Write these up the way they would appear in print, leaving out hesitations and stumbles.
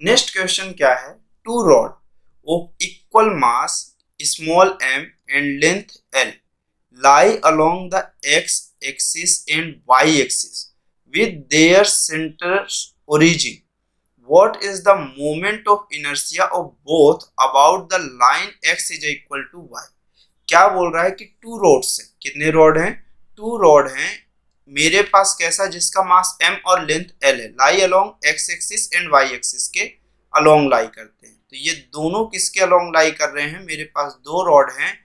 Next question क्या है, two rod of equal mass small m and length l lie along the x axis and y axis with their centers origin. What is the moment of inertia of both about the line x is equal to y? क्या बोल रहा है कि two roads हैं, कितने road हैं, to road हैं मेरे पास, कैसा, जिसका मास m और लेंथ l है, lie along x axis and y axis के अलोंग लाई करते हैं। तो ये दोनों किसके अलोंग लाई कर रहे हैं, मेरे पास दो रॉड हैं,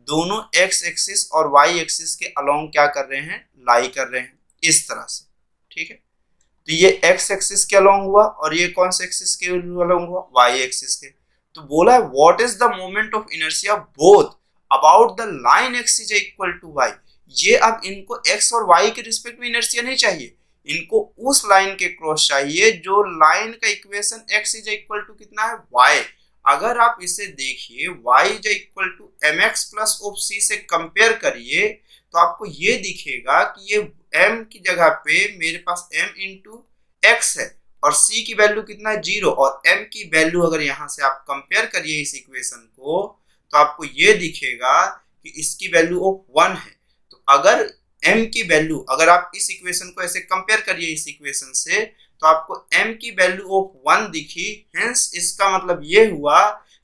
दोनों x एक्सिस और y एक्सिस के अलोंग क्या कर रहे हैं, लाई कर रहे हैं इस तरह से, ठीक है। तो ये x एक्सिस के अलोंग हुआ और ये कौन से एक्सिस के अलोंग हुआ, y एक्सिस के। तो बोला है what is the moment of inertia both about the line x is equal to y। ये अब इनको x और y के रिस्पेक्ट में इनर्शिया नहीं चाहिए, इनको उस लाइन के क्रॉस चाहिए जो लाइन का equation x is equal to कितना है, y। अगर आप इसे देखिए y is equal to mx plus of c से कंपेयर करिए तो आपको ये दिखेगा कि ये m की जगह पे मेरे पास m इंटू एक्स है और c की वैल्यू कितना है, 0, और m की वैल्यू अगर यहाँ से आप कंपेयर करिए इस इक्वेशन को तो आपको ये दिखेगा कि इसकी वैल्यू ऑफ 1 है। तो अगर m की वैल्यू, अगर आप इस इक्वेशन को ऐसे कंपेयर करिए इस इक्वेशन से तो आपको m की वैल्यू ऑफ 1 दिखी, हेंस इसका मतलब ये हुआ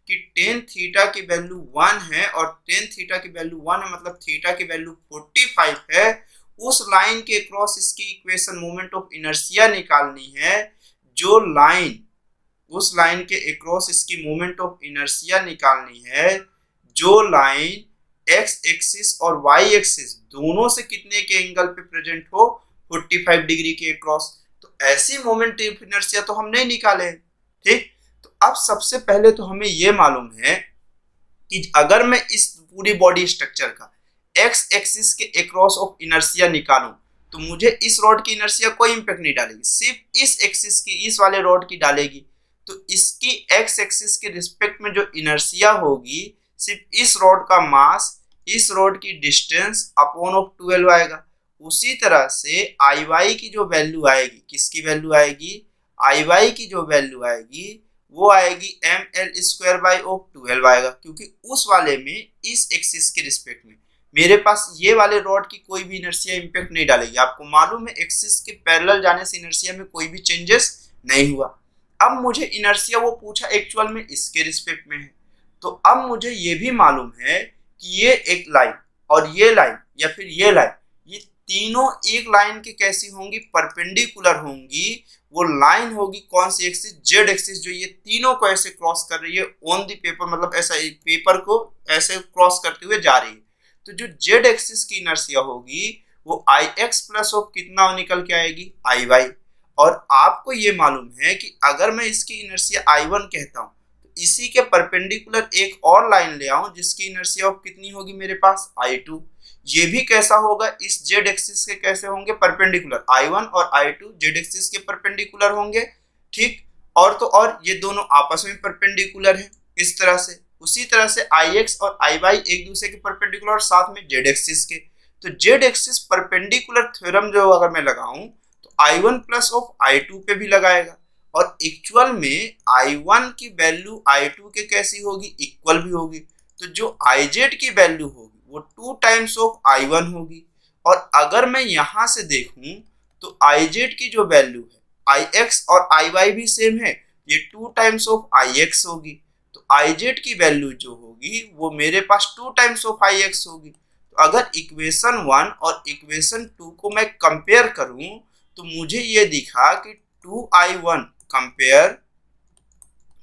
कि टेन थीटा की वैल्यू 1 है और टेन थीटा की वैल्यू 1 है, मतलब थीटा की वैल्यू 45 है। उस लाइन के क्रॉस इसकी इक्वेशन मोमेंट ऑफ इनर्शिया निकालनी है, जो लाइन, उस लाइन के अक्रॉस इसकी मोमेंट ऑफ इनर्शिया निकालनी है जो लाइन x एक्सिस और y एक्सिस दोनों से कितने के एंगल पे प्रेजेंट हो, 45 डिग्री के अक्रॉस। तो ऐसी मोमेंट ऑफ इनर्शिया तो हम नहीं निकाले, ठीक। तो अब सबसे पहले तो हमें ये मालूम है कि अगर मैं इस पूरी बॉडी स्ट्रक्चर का x एक्सिस के अक्रॉस ऑफ इनर्शिया निकालूं तो मुझे इस रॉड की इनर्शिया कोई इंपैक्ट नहीं डालेगी, सिर्फ इस एक्सिस की, इस वाले रॉड की डालेगी। तो इसकी x एक्सिस के रिस्पेक्ट में जो इनर्शिया होगी सिर्फ इस रॉड का मास, इस रॉड की डिस्टेंस अपॉन ऑफ 12 आएगा। उसी तरह से Iy की जो वैल्यू आएगी, किसकी वैल्यू आएगी, Iy की जो वैल्यू आएगी वो आएगी ml स्क्वायर बाई ऑफ 12 आएगा, क्योंकि उस वाले में इस एक्सिस के रिस्पेक्ट में मेरे पास ये वाले रॉड की कोई भी इनर्शिया इंपैक्ट नहीं डालेगी। आपको मालूम है एक्सिस के पैरेलल जाने से इनर्शिया में कोई भी चेंजेस नहीं हुआ। अब मुझे इनर्शिया वो पूछा एक्चुअल में इसके रिस्पेक्ट में है, तो अब मुझे ये भी मालूम है कि ये एक लाइन और ये लाइन या फिर ये लाइन, ये तीनों एक लाइन के कैसी होंगी, परपेंडिकुलर होंगी। वो लाइन होगी कौन सी एक्सिस, जेड एक्सिस, जो ये तीनों को ऐसे क्रॉस कर रही है ऑन दी पेपर, मतलब ऐसा पेपर को ऐसे क्रॉस करते हुए जा रही है। तो जो जेड एक्सिस की इनर्शिया होगी वो आई एक्स प्लस ऑफ कितना निकल के आएगी, आई वाई। और आपको ये मालूम है कि अगर मैं इसकी इनर्शिया I1 कहता हूँ तो इसी के परपेंडिकुलर एक और लाइन ले आऊं जिसकी इनर्शिया ऑफ कितनी होगी मेरे पास, I2। ये भी कैसा होगा, इस जेड एक्सिस के कैसे होंगे, परपेंडिकुलर, I1 और I2 जेड एक्सिस के परपेंडिकुलर होंगे, ठीक। और तो और ये दोनों आपस में परपेंडिकुलर है इस तरह से। उसी तरह से Ix और Iy एक दूसरे के परपेंडिकुलर और साथ में जेड एक्सिस के। तो जेड एक्सिस परपेंडिकुलर थ्योरम जो अगर मैं लगाऊं तो I1 प्लस ऑफ I2 पे भी लगाएगा, और एक्चुअल में I1 की वैल्यू I2 के कैसी होगी, इक्वल भी होगी। तो जो Iz की वैल्यू होगी वो 2 टाइम्स ऑफ I1 होगी। और अगर मैं यहाँ से देखूं तो Iz की जो वैल्यू है Ix और Iy भी सेम है, ये 2 टाइम्स ऑफ Ix होगी। तो Iz की वैल्यू जो होगी वो मेरे पास 2 टाइम्स ऑफ Ix होगी। तो अगर इक्वेशन 1 और इक्वेशन 2 को मैं कंपेयर करूं तो मुझे ये दिखा कि 2I1 कंपेयर,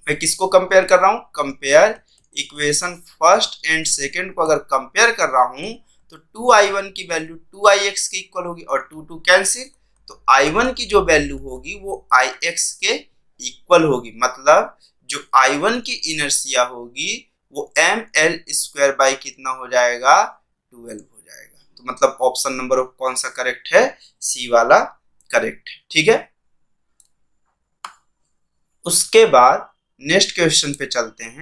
मैं किसको कंपेयर कर रहा हूं, compare equation first and second को अगर कंपेयर कर रहा हूं तो 2I1 की वैल्यू 2Ix के इक्वल होगी और 2 कैंसिल। तो I1 की जो वैल्यू होगी वो Ix के इक्वल होगी, मतलब जो I1 की इनर्शिया होगी वो ml स्क्वायर बाई कितना हो जाएगा, 12 हो जाएगा। तो मतलब ऑप्शन नंबर ऑफ कौन सा करेक्ट है, सी वाला करेक्ट है, ठीक है। उसके बाद नेक्स्ट क्वेश्चन पे चलते हैं।